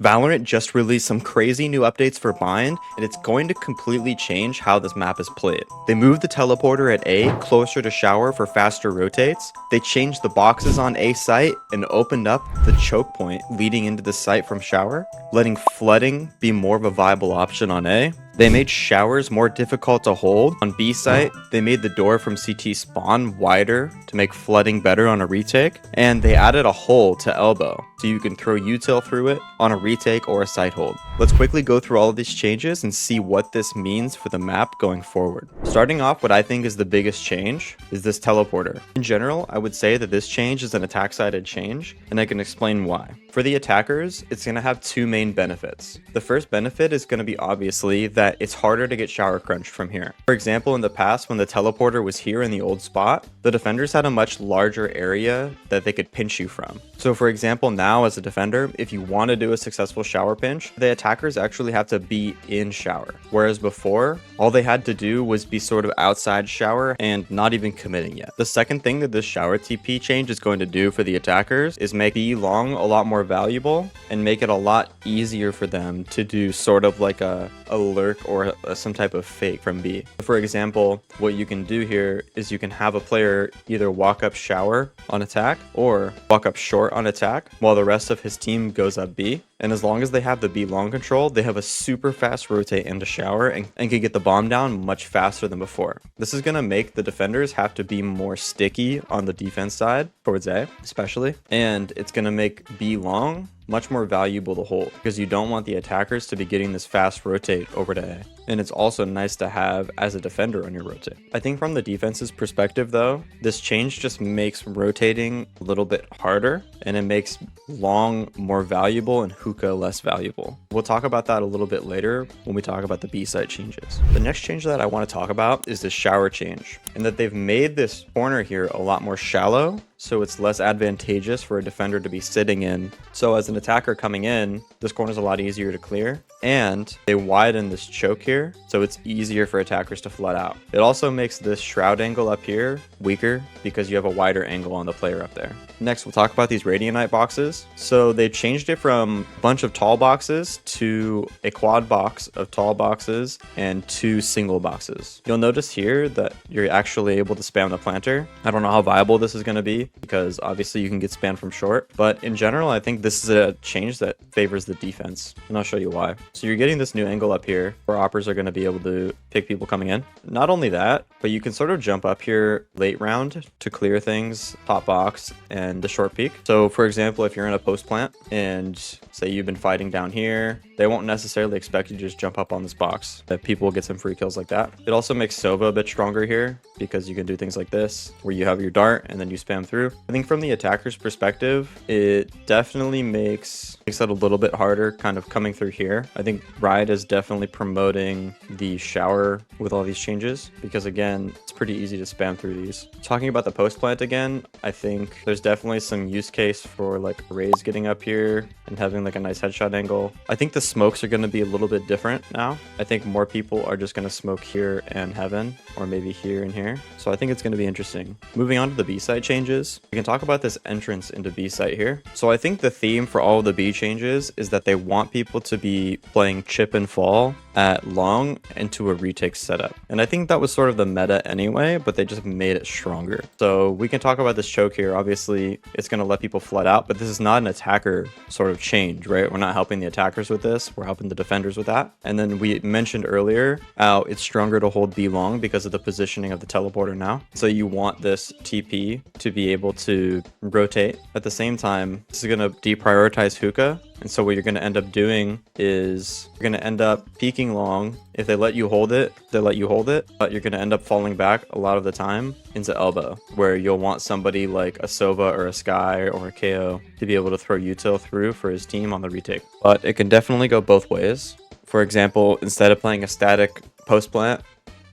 Valorant just released some crazy new updates for Bind, and it's going to completely change how this map is played. They moved the teleporter at A closer to shower for faster rotates, they changed the boxes on A site and opened up the choke point leading into the site from shower, letting flooding be more of a viable option on A. They made showers more difficult to hold. On B site, they made the door from CT spawn wider to make flooding better on a retake, and they added a hole to elbow, so you can throw util through it on a retake or a site hold. Let's quickly go through all of these changes and see what this means for the map going forward. Starting off, what I think is the biggest change is this teleporter. In general, I would say that this change is an attack-sided change, and I can explain why. For the attackers, it's going to have two main benefits. The first benefit is going to be obviously that it's harder to get shower crunched from here. For example, in the past when the teleporter was here in the old spot, the defenders had a much larger area that they could pinch you from. So for example, now as a defender, if you want to do a successful shower pinch, the attackers actually have to be in shower. Whereas before, all they had to do was be sort of outside shower and not even committing yet. The second thing that this shower TP change is going to do for the attackers is make B long a lot more valuable and make it a lot easier for them to do sort of like a lurk or some type of fake from B. For example, what you can do here is you can have a player either walk up shower on attack or walk up short on attack while the rest of his team goes up B. And as long as they have the B long control, they have a super fast rotate into shower and can get the bomb down much faster than before. This is going to make the defenders have to be more sticky on the defense side, towards A especially, and it's going to make B long much more valuable to hold because you don't want the attackers to be getting this fast rotate over to A. And it's also nice to have as a defender on your rotate. I think from the defense's perspective though, this change just makes rotating a little bit harder and it makes long more valuable and hookah less valuable. We'll talk about that a little bit later when we talk about the B side changes. The next change that I want to talk about is the shower change, and that they've made this corner here a lot more shallow, so it's less advantageous for a defender to be sitting in. So as an attacker coming in, this corner is a lot easier to clear, and they widen this choke here, so it's easier for attackers to flood out. It also makes this shroud angle up here weaker because you have a wider angle on the player up there. Next, we'll talk about these Radianite boxes. So they changed it from a bunch of tall boxes to a quad box of tall boxes and 2 single boxes. You'll notice here that you're actually able to spam the planter. I don't know how viable this is going to be because obviously you can get spammed from short, but in general, I think this is a change that favors the defense, and I'll show you why. So you're getting this new angle up here where oppers are going to be able to pick people coming in. Not only that, but you can sort of jump up here late round to clear things, top box, and the short peek. So for example, if you're in a post plant and say you've been fighting down here, they won't necessarily expect you to just jump up on this box. That people will get some free kills like that. It also makes Sova a bit stronger here because you can do things like this where you have your dart and then you spam through. I think from the attacker's perspective, it definitely makes it a little bit harder kind of coming through here. I think Riot is definitely promoting the shower with all these changes because again, it's pretty easy to spam through these. Talking about the post plant again, I think there's definitely some use case for like Raze getting up here and having like a nice headshot angle. I think the smokes are going to be a little bit different now. I think more people are just going to smoke here and heaven, or maybe here and here. So I think it's going to be interesting. Moving on to the B side changes, we can talk about this entrance into B site here. So I think the theme for all of the B changes is that they want people to be playing chip and fall at long into a retake setup. And I think that was sort of the meta anyway, but they just made it stronger. So we can talk about this choke here. Obviously, it's going to let people flood out, but this is not an attacker sort of change, right? We're not helping the attackers with this. We're helping the defenders with that. And then we mentioned earlier how it's stronger to hold B long because of the positioning of the teleporter now. So you want this TP to be able to rotate. At the same time, this is going to deprioritize hookah. And so what you're going to end up doing is you're going to end up peeking long. If they let you hold it, they let you hold it, but you're going to end up falling back a lot of the time into elbow, where you'll want somebody like a Sova or a Sky or a KO to be able to throw util through for his team on the retake. But it can definitely go both ways. For example, instead of playing a static post plant,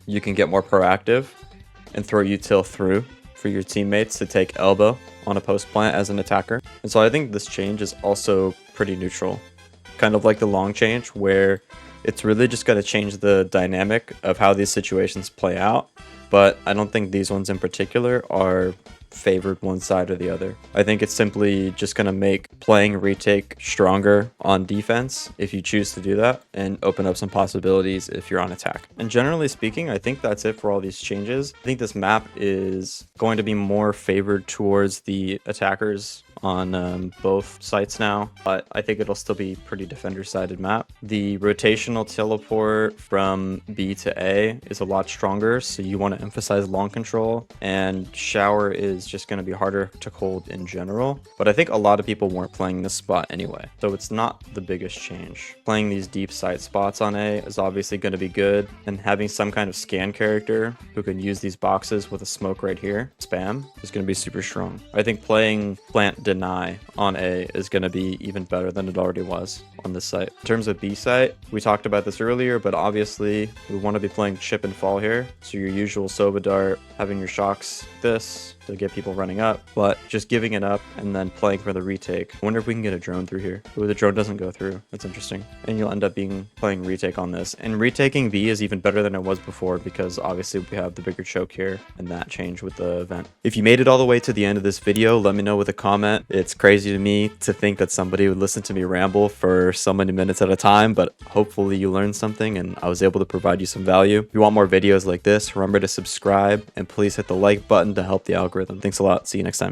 you can get more proactive and throw util through for your teammates to take elbow on a post plant as an attacker. And so I think this change is also pretty neutral, kind of like the long change where it's really just going to change the dynamic of how these situations play out. But I don't think these ones in particular are favored one side or the other. I think it's simply just going to make playing retake stronger on defense if you choose to do that, and open up some possibilities if you're on attack. And generally speaking, I think that's it for all these changes. I think this map is going to be more favored towards the attackers on both sites now, but I think it'll still be pretty defender-sided map. The rotational teleport from B to A is a lot stronger, so you want to emphasize long control, and shower is just going to be harder to hold in general, but I think a lot of people weren't playing this spot anyway, so it's not the biggest change. Playing these deep site spots on A is obviously going to be good, and having some kind of scan character who can use these boxes with a smoke right here, spam, is going to be super strong. I think playing plant deny on A is going to be even better than it already was on this site. In terms of B site, we talked about this earlier, but obviously we want to be playing chip and fall here. So your usual Sova dart, having your shocks this to get people running up, but just giving it up and then playing for the retake. I wonder if we can get a drone through here. Ooh, the drone doesn't go through. That's interesting. And you'll end up playing retake on this. And retaking B is even better than it was before because obviously we have the bigger choke here and that changed with the event. If you made it all the way to the end of this video, let me know with a comment. It's crazy to me to think that somebody would listen to me ramble for so many minutes at a time, but hopefully you learned something and I was able to provide you some value. If you want more videos like this, remember to subscribe and please hit the like button to help the algorithm. Thanks a lot. See you next time.